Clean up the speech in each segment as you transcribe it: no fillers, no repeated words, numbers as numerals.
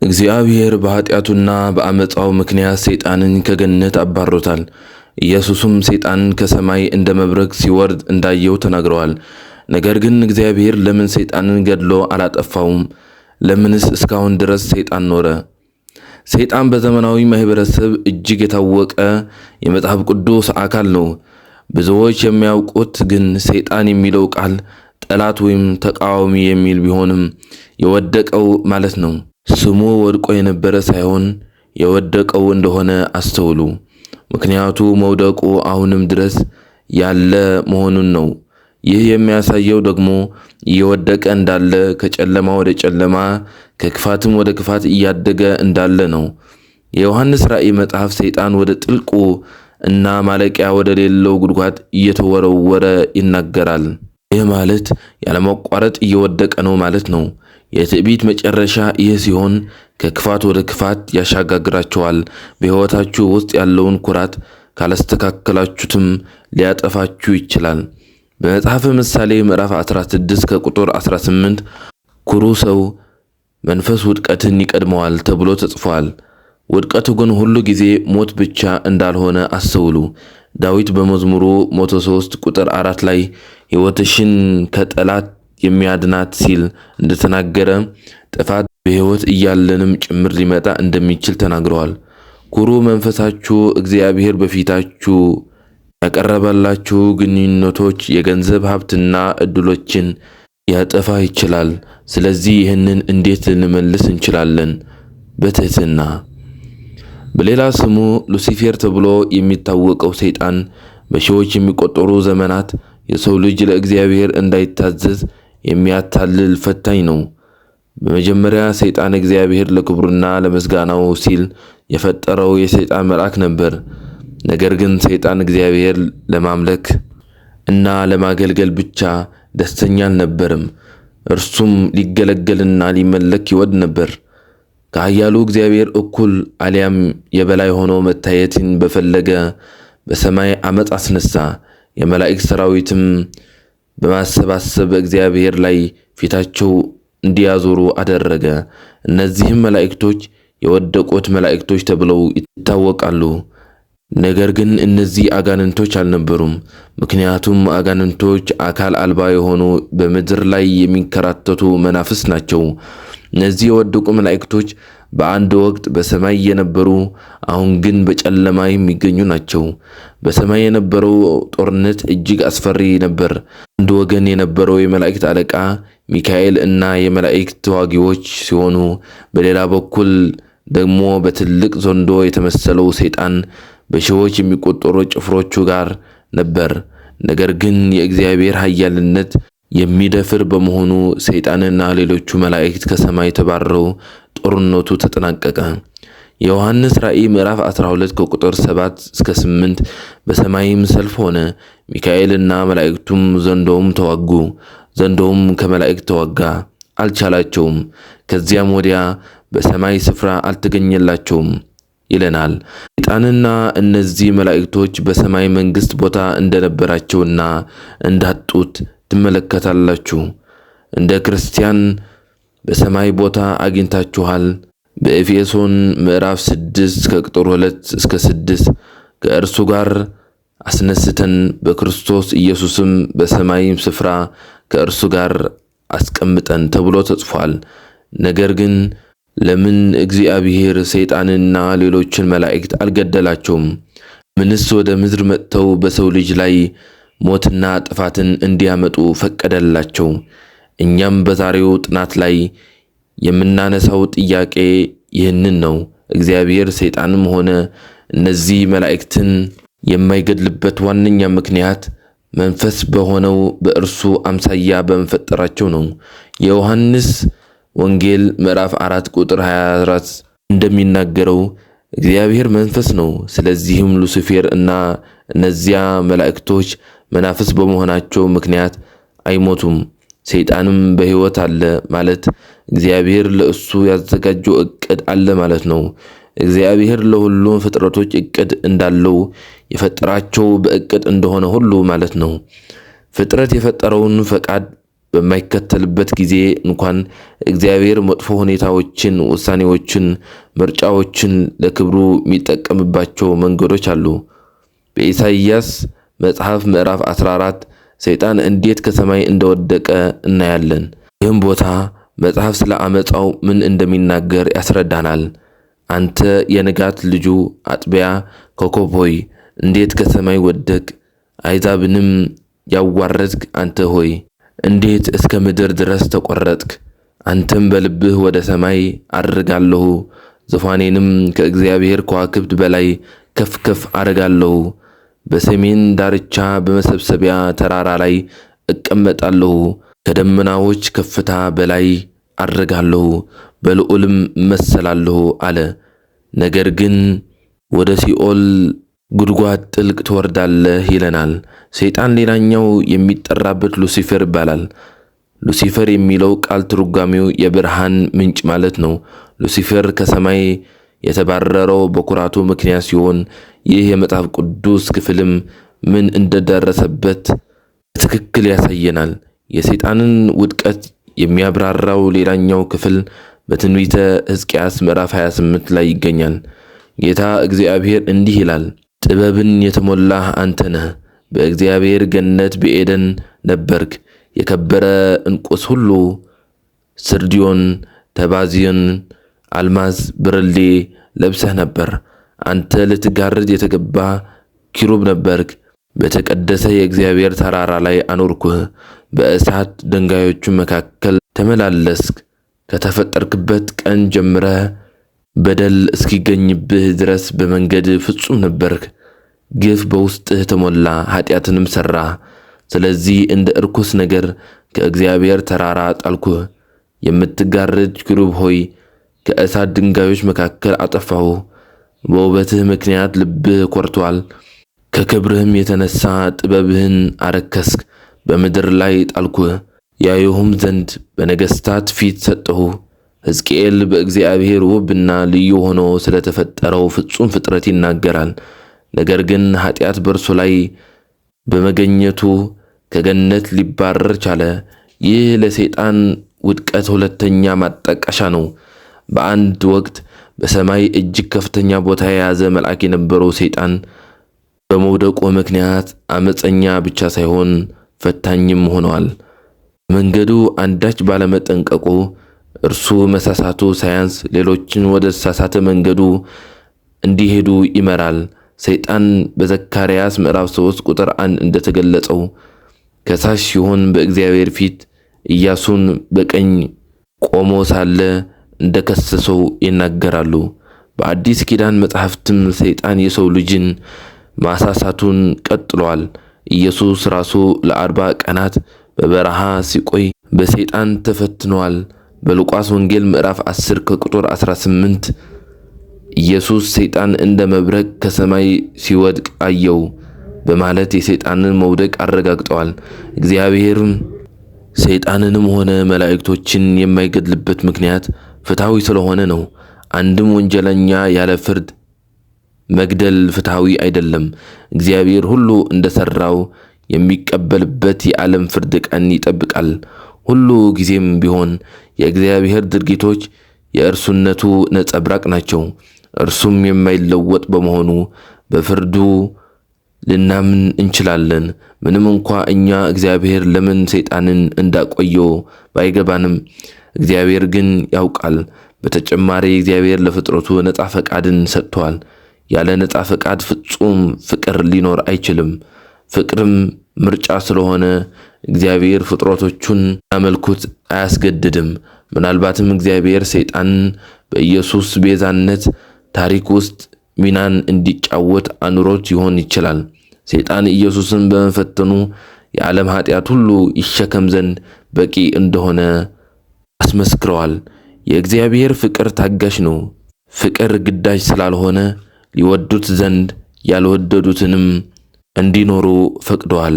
እግዚአብሔር በኃጢአቱና በአመፃው ምክንያት ሰይጣንን ከገነት አባሮታል። ኢየሱስም ሰይጣንን ከሰማይ እንደ መብረቅ ሲወርድ እንዳየው ተናግረዋል። ነገር ግን እግዚአብሔር ለምን ሰይጣንን ገድሎ አላጠፋውም? ለምንስ እስካሁን ድረስ ሰይጣን ኖረ? ሰይጣን በዘመናዊ ማህበረሰብ እጅግ የታወቀ የመጽሐፍ ቅዱስ አካል ነው። ብዙዎች የሚያውቁት ግን ሰይጣን የሚለው ቃል ጠላት ወይም ተቃዋሚ የሚል ቢሆንም የወደቀው ማለት ነው። ስሙ ወድቆ የነበረ ሳይሆን የወደቀው እንደሆነ አስተውሉ። ምክንያቱ መውደቁ አሁንም ድረስ ያለ መሆኑን ነው። ይህ የሚያሳየው ደግሞ እየወደቀ እንዳለ፣ ከጨለማ ወደ ጨለማ፣ ከክፋትም ወደ ክፋት እያደገ እንዳለ ነው። የዮሐንስ ራእይ መጽሐፍ ሰይጣን ወደ ጥልቁ እና ማለቂያ ወደ ሌለው ጉድጓድ እየተወረወረ ይናገራል። ይህ ማለት ያለማቋረጥ እየወደቀ ነው ማለት ነው። የትዕቢት መጨረሻ ይህ ሲሆን ከክፋት ወደ ክፋት ያሻጋግራቸዋል። በሕይወታችሁ ውስጥ ያለውን ኩራት ካላስተካከላችሁትም ሊያጠፋችሁ ይችላል። በመጽሐፈ ምሳሌ ምዕራፍ 16 ከቁጥር 18 ኩሩ ሰው መንፈስ ውድቀትን ይቀድመዋል ተብሎ ተጽፏል። ውድቀቱ ግን ሁሉ ጊዜ ሞት ብቻ እንዳልሆነ አስተውሉ። ዳዊት በመዝሙሩ 103 ቁጥር 4 ላይ ሕይወትሽን ከጠላት የሚያድናት ሲል እንደተናገረ ጥፋት በሕይወት እያለንም ጭምር ሊመጣ እንደሚችል ተናግረዋል። ኩሩ መንፈሳችሁ እግዚአብሔር በፊታችሁ ያቀረበላችሁ ግንኙነቶች፣ የገንዘብ ሀብትና እድሎችን ያጠፋ ይችላል። ስለዚህ ይህንን እንዴት ልንመልስ እንችላለን? በትህትና። በሌላ ስሙ ሉሲፌር ተብሎ የሚታወቀው ሰይጣን በሺዎች የሚቆጠሩ ዘመናት የሰው ልጅ ለእግዚአብሔር እንዳይታዘዝ የሚያታልል ፈታኝ ነው። በመጀመሪያ ሰይጣን እግዚአብሔር ለክብሩና ለምስጋናው ሲል የፈጠረው የሰይጣን መልአክ ነበር። ነገር ግን ሰይጣን እግዚአብሔር ለማምለክ እና ለማገልገል ብቻ ደስተኛ አልነበረም። እርሱም ሊገለገልና ሊመለክ ይወድ ነበር። ከኃያሉ እግዚአብሔር እኩል አሊያም የበላይ ሆኖ መታየትን በፈለገ በሰማይ አመፅ አስነሳ። የመላእክት ሰራዊትም በማሰባሰብ በእግዚአብሔር ላይ ፊታቸው እንዲያዞሩ አደረገ። እነዚህም መላእክቶች የወደቁት መላእክቶች ተብለው ይታወቃሉ። ነገር ግን እነዚህ አጋንንቶች አልነበሩም። ምክንያቱም አጋንንቶች አካል አልባ የሆኑ በምድር ላይ የሚንከራተቱ መናፍስት ናቸው። እነዚህ የወደቁ መላእክቶች በአንድ ወቅት በሰማይ የነበሩ አሁን ግን በጨለማ የሚገኙ ናቸው። በሰማይ የነበረው ጦርነት እጅግ አስፈሪ ነበር። አንድ ወገን የነበረው የመላእክት አለቃ ሚካኤል እና የመላእክት ተዋጊዎች ሲሆኑ፣ በሌላ በኩል ደግሞ በትልቅ ዘንዶ የተመሰለው ሰይጣን በሺዎች የሚቆጠሩ ጭፍሮቹ ጋር ነበር። ነገር ግን የእግዚአብሔር ኃያልነት የሚደፍር በመሆኑ ሰይጣንና ሌሎቹ መላእክት ከሰማይ ተባረው ጦርነቱ ተጠናቀቀ። የዮሐንስ ራእይ ምዕራፍ 12 ከቁጥር 7 እስከ 8 በሰማይም ሰልፍ ሆነ። ሚካኤልና መላእክቱም ዘንዶውም ተዋጉ። ዘንዶውም ከመላእክት ተዋጋ፣ አልቻላቸውም። ከዚያም ወዲያ በሰማይ ስፍራ አልተገኘላቸውም ይለናል። ሰይጣንና እነዚህ መላእክቶች በሰማይ መንግስት ቦታ እንደነበራቸውና እንዳጡት ትመለከታላችሁ። እንደ ክርስቲያን በሰማይ ቦታ አግኝታችኋል። በኤፌሶን ምዕራፍ 6 ከቁጥር 2 እስከ 6 ከእርሱ ጋር አስነስተን በክርስቶስ ኢየሱስም በሰማይ ስፍራ ከእርሱ ጋር አስቀምጠን ተብሎ ተጽፏል። ነገር ግን ለምን እግዚአብሔር ሰይጣንና ሌሎችን መላእክት አልገደላቸውም? ምንስ ወደ ምድር መጥተው በሰው ልጅ ላይ ሞትና ጥፋትን እንዲያመጡ ፈቀደላቸው? እኛም በዛሬው ጥናት ላይ የምናነሳው ጥያቄ ይህንን ነው። እግዚአብሔር ሰይጣንም ሆነ እነዚህ መላእክትን የማይገድልበት ዋነኛ ምክንያት መንፈስ በሆነው በእርሱ አምሳያ በመፈጠራቸው ነው። የዮሐንስ ወንጌል ምዕራፍ 4 ቁጥር 24 እንደሚናገረው እግዚአብሔር መንፈስ ነው። ስለዚህም ሉሲፌር እና እነዚያ መላእክቶች መናፍስ በመሆናቸው ምክንያት አይሞቱም። ሰይጣንም በሕይወት አለ ማለት እግዚአብሔር ለእሱ ያዘጋጀው ዕቅድ አለ ማለት ነው። እግዚአብሔር ለሁሉም ፍጥረቶች ዕቅድ እንዳለው የፈጠራቸው በዕቅድ እንደሆነ ሁሉ ማለት ነው። ፍጥረት የፈጠረውን ፈቃድ በማይከተልበት ጊዜ እንኳን እግዚአብሔር መጥፎ ሁኔታዎችን፣ ውሳኔዎችን፣ ምርጫዎችን ለክብሩ የሚጠቀምባቸው መንገዶች አሉ። በኢሳይያስ መጽሐፍ ምዕራፍ 14 ሰይጣን እንዴት ከሰማይ እንደወደቀ እናያለን። ይህም ቦታ መጽሐፍ ስለ አመፃው ምን እንደሚናገር ያስረዳናል። አንተ የንጋት ልጁ አጥቢያ ኮከብ ሆይ እንዴት ከሰማይ ወደቅ? አሕዛብንም ያዋረድክ አንተ ሆይ እንዴት እስከ ምድር ድረስ ተቆረጥክ? አንተም በልብህ ወደ ሰማይ አድርጋለሁ፣ ዙፋኔንም ከእግዚአብሔር ከዋክብት በላይ ከፍ ከፍ አደርጋለሁ። በሰሜን ዳርቻ በመሰብሰቢያ ተራራ ላይ እቀመጣለሁ፣ ከደመናዎች ከፍታ በላይ አድርጋለሁ፣ በልዑልም እመሰላለሁ አለ። ነገር ግን ወደ ሲኦል ጉድጓድ ጥልቅ ትወርዳለህ ይለናል። ሰይጣን ሌላኛው የሚጠራበት ሉሲፈር ይባላል። ሉሲፈር የሚለው ቃል ትርጓሜው የብርሃን ምንጭ ማለት ነው። ሉሲፈር ከሰማይ የተባረረው በኩራቱ ምክንያት ሲሆን ይህ የመጽሐፍ ቅዱስ ክፍልም ምን እንደደረሰበት በትክክል ያሳየናል። የሰይጣንን ውድቀት የሚያብራራው ሌላኛው ክፍል በትንቢተ ሕዝቅያስ ምዕራፍ 28 ላይ ይገኛል። ጌታ እግዚአብሔር እንዲህ ይላል፣ ጥበብን የተሞላህ አንተ ነህ። በእግዚአብሔር ገነት በኤደን ነበርክ። የከበረ ዕንቁስ ሁሉ ስርዲዮን፣ ተባዚዮን፣ አልማዝ፣ ብርሌ ለብሰህ ነበር። አንተ ልትጋርድ የተገባ ኪሩብ ነበርክ። በተቀደሰ የእግዚአብሔር ተራራ ላይ አኖርኩህ። በእሳት ድንጋዮቹ መካከል ተመላለስክ። ከተፈጠርክበት ቀን ጀምረህ በደል እስኪገኝብህ ድረስ በመንገድ ፍጹም ነበርክ። ግፍ በውስጥህ ተሞላ፣ ኃጢአትንም ሠራህ። ስለዚህ እንደ እርኩስ ነገር ከእግዚአብሔር ተራራ ጣልኩህ። የምትጋርድ ኪሩብ ሆይ ከእሳት ድንጋዮች መካከል አጠፋሁህ። በውበትህ ምክንያት ልብህ ኮርቷል። ከክብርህም የተነሳ ጥበብህን አረከስክ። በምድር ላይ ጣልኩህ፣ ያዩህም ዘንድ በነገሥታት ፊት ሰጠሁህ። ሕዝቅኤል በእግዚአብሔር ውብና ልዩ ሆኖ ስለተፈጠረው ፍጹም ፍጥረት ይናገራል። ነገር ግን ኃጢአት በእርሱ ላይ በመገኘቱ ከገነት ሊባረር ቻለ። ይህ ለሰይጣን ውድቀት ሁለተኛ ማጣቀሻ ነው። በአንድ ወቅት በሰማይ እጅግ ከፍተኛ ቦታ የያዘ መልአክ የነበረው ሰይጣን በመውደቁ ምክንያት አመፀኛ ብቻ ሳይሆን ፈታኝም ሆኗል። መንገዱ አንዳች ባለመጠንቀቁ እርሱ መሳሳቱ ሳያንስ ሌሎችን ወደ ተሳሳተ መንገዱ እንዲሄዱ ይመራል። ሰይጣን በዘካርያስ ምዕራፍ 3 ቁጥር 1 እንደተገለጸው ከሳሽ ሲሆን በእግዚአብሔር ፊት ኢያሱን በቀኝ ቆሞ ሳለ እንደከሰሰው ይናገራሉ። በአዲስ ኪዳን መጽሐፍትም ሰይጣን የሰው ልጅን ማሳሳቱን ቀጥሏል። ኢየሱስ ራሱ ለ40 ቀናት በበረሃ ሲቆይ በሰይጣን ተፈትኗል። በሉቃስ ወንጌል ምዕራፍ 10 ከቁጥር 18 ኢየሱስ ሰይጣን እንደ መብረቅ ከሰማይ ሲወድቅ አየው በማለት የሰይጣንን መውደቅ አረጋግጠዋል። እግዚአብሔርም ሰይጣንንም ሆነ መላእክቶችን የማይገድልበት ምክንያት ፍትሐዊ ስለሆነ ነው። አንድም ወንጀለኛ ያለ ፍርድ መግደል ፍትሐዊ አይደለም። እግዚአብሔር ሁሉ እንደሰራው የሚቀበልበት የዓለም ፍርድ ቀን ይጠብቃል። ሁሉ ጊዜም ቢሆን የእግዚአብሔር ድርጊቶች የእርሱነቱ ነጸብራቅ ናቸው። እርሱም የማይለወጥ በመሆኑ በፍርዱ ልናምን እንችላለን። ምንም እንኳ እኛ እግዚአብሔር ለምን ሰይጣንን እንዳቆየው ባይገባንም እግዚአብሔር ግን ያውቃል። በተጨማሪ እግዚአብሔር ለፍጥረቱ ነጻ ፈቃድን ሰጥቷል። ያለ ነጻ ፈቃድ ፍጹም ፍቅር ሊኖር አይችልም። ፍቅርም ምርጫ ስለሆነ እግዚአብሔር ፍጥረቶቹን ያመልኩት አያስገድድም። ምናልባትም እግዚአብሔር ሰይጣንን በኢየሱስ ቤዛነት ታሪክ ውስጥ ሚናን እንዲጫወት አኑሮት ይሆን ይችላል። ሰይጣን ኢየሱስን በመፈተኑ የዓለም ኃጢአት ሁሉ ይሸከም ዘንድ በቂ እንደሆነ አስመስክረዋል። የእግዚአብሔር ፍቅር ታጋሽ ነው። ፍቅር ግዳጅ ስላልሆነ ሊወዱት ዘንድ ያልወደዱትንም እንዲኖሩ ፈቅደዋል።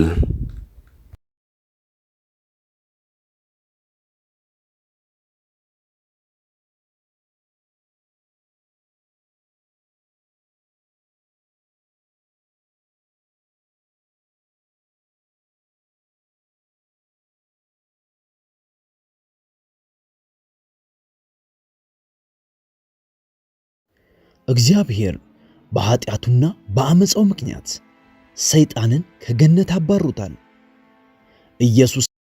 እግዚአብሔር በኃጢአቱና በአመፃው ምክንያት ሰይጣንን ከገነት አባሮታል። ኢየሱስ